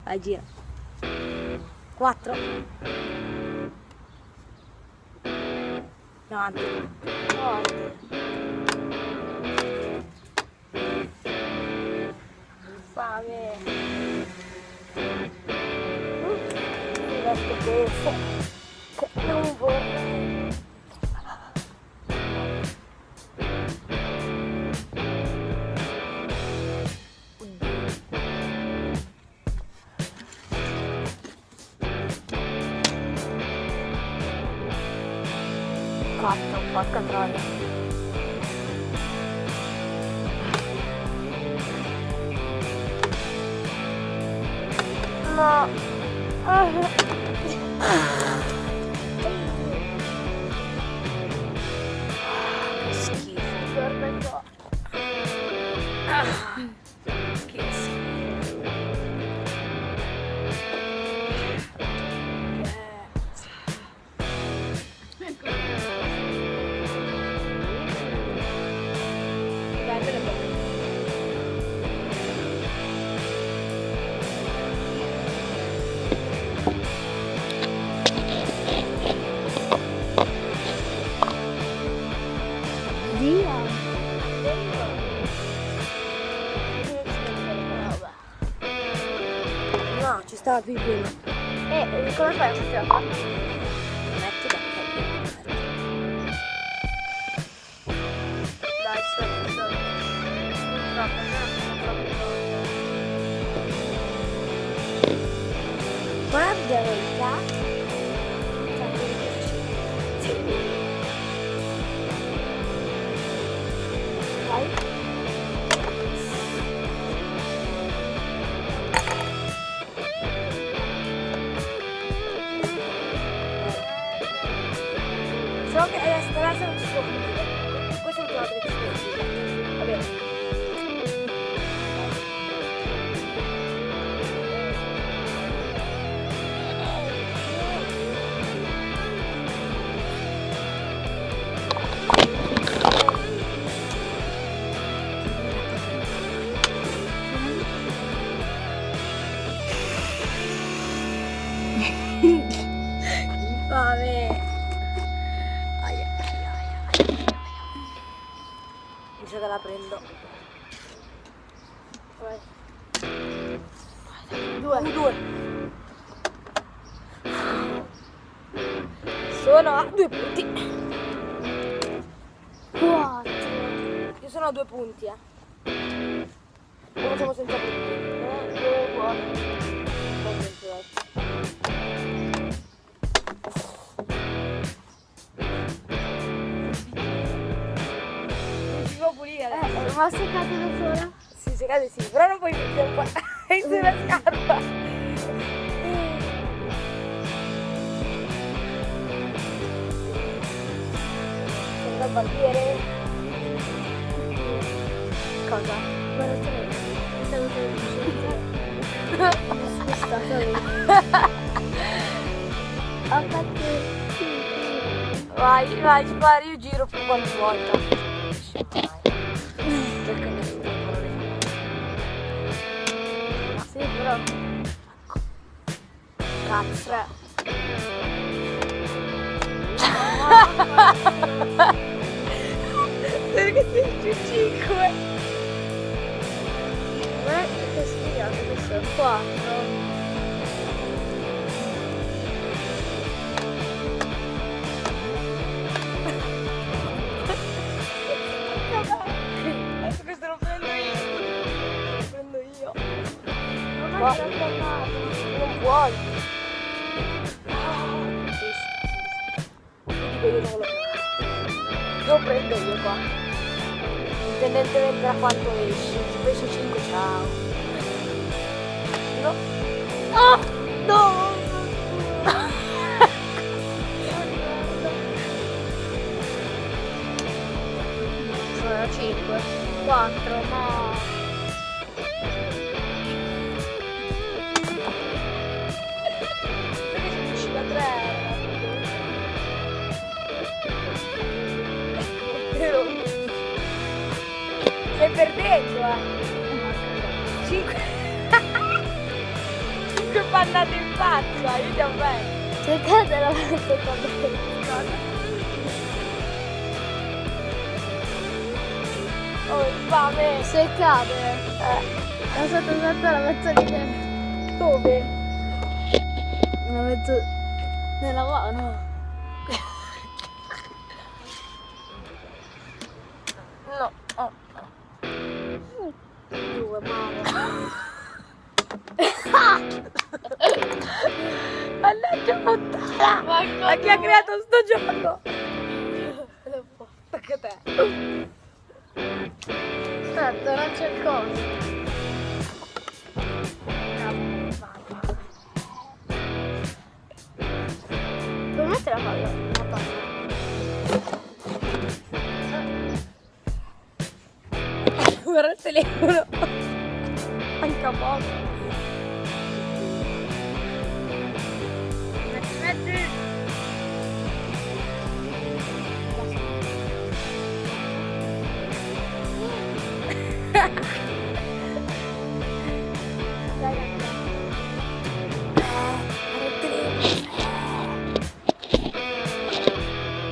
Vai, gira. 4. Avanti. Fame. Questo penso che non vorrei. Quattro, porca troia. No. Che schifo, guarda qua. Che schifo. No, ci stava più prima. Come fai a metterla? Metti da Dai, sto. guarda il gatto. So che adesso non ci può finire. Questo è un quadro che si vede. Va bene. Fame. Mi sa che la prendo. Vai. 2. Sono a 2 punti. 4. Io sono a 2 punti, Lo facciamo senza punti. 2 buoni. Non senza, dai. Non si può pulire adesso. Ma se cade da sola? Sì, se cade sì, però non puoi mettere un po' sulla scarpa. Sembra il barbiere. Cosa? Guarda te. Stavo Ho fatto Vai, spari, io giro per qualche volta. Perché mi sono Sì, però. Cazzo. Perché sei giù 5? Guarda che sfigato, questo è 4. Adesso questo lo prendo io. Lo prendo io. Ma Qua. non l'ho fermato. Non puoi. Io dico io non lo prendo. Lo prendo io qua. Indipendentemente da quanto esci. Se penso 5, ciao. No. Oh! No! Sono 5, 4, no! Perché sono uscita 3? Stai perdendo, 5. che pannate in faccia, io ti avverto. Se cade la metto qua dentro. Oh, infame. Se cade, la sotto la metto lì dentro. Dove? La metto nella mano. No, oh. Due mano. Mannaggia puttana! Ma chi ha creato sto gioco? Perché te? Aspetta, non c'è cosa. Puoi mettere la palla? La palla. Guarda il telefono. Anche a poco. Metti.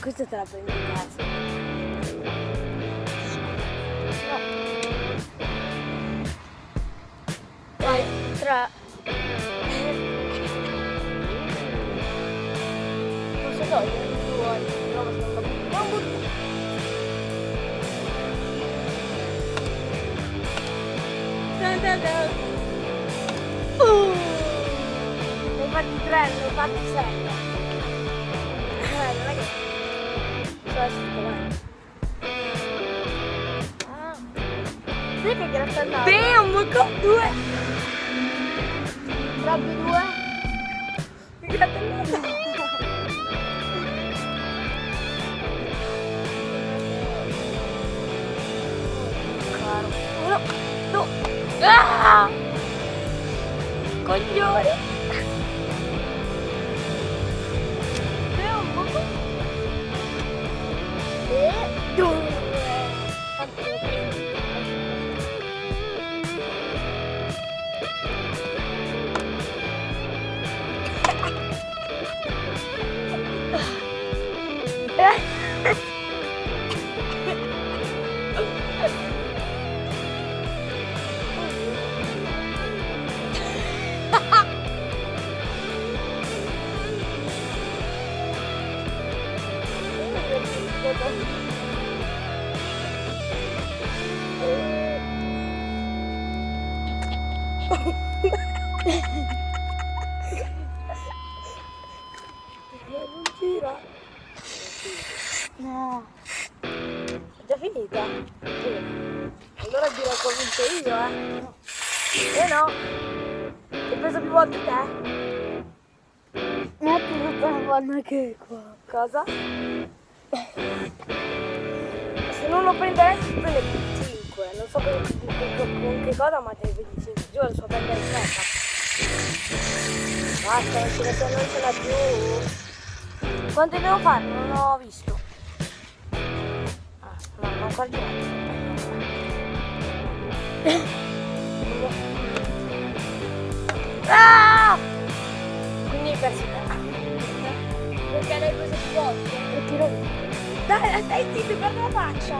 Questa te la prendi in casa. Vai, 3. Posso togliere? Tu vuoi? No, ma sono non buttare. Ne hai fatti 3, ne hai fatti 6. Non è che... Questo, vai. Sai che grattato? Damn, con 2! Proprio 2? Gratellata! Caro. No! No! Ah! Coglione! Damn, E 2. Tanto lo prendi. non gira. No. È già finita? Sì. Allora direi che ho vinto io, no. Ho preso più volte te. Metti tutta la panna che è qua. Cosa? Se non lo prenderesti prende 5. Non so con che cosa, ma te ne prendi 5. Giù lo so prendere 3. Basta, non ce l'ha più. Quante devo fare? Non ho visto. Ah, no, non ancora di Ah! Quindi hai perso te. Perché l'hai preso più volte? E tiro via. Dai, stai zitto, guarda la faccia.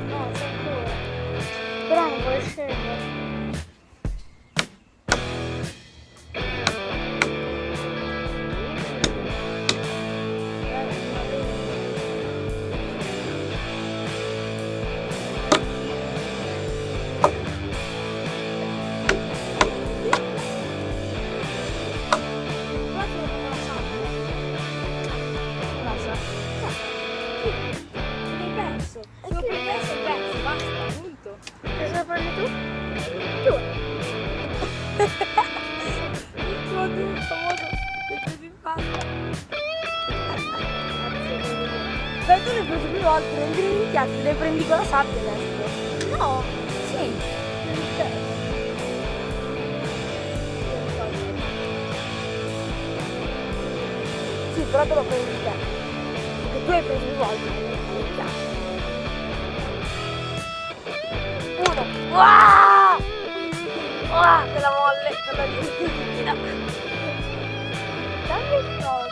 No, c'è ancora. Però non puoi scendere. Cosa prendi tu? Il tuo famoso che preso in pasta. Dai, tu ne hai preso più volte, non devi minchiarti, le prendi con la sabbia adesso. No. Sì. Sì, però te lo prendi te. Perché tu hai preso i soldi. Uno. Uah! Uah, quella molle, quella lì. Dammi il soldo.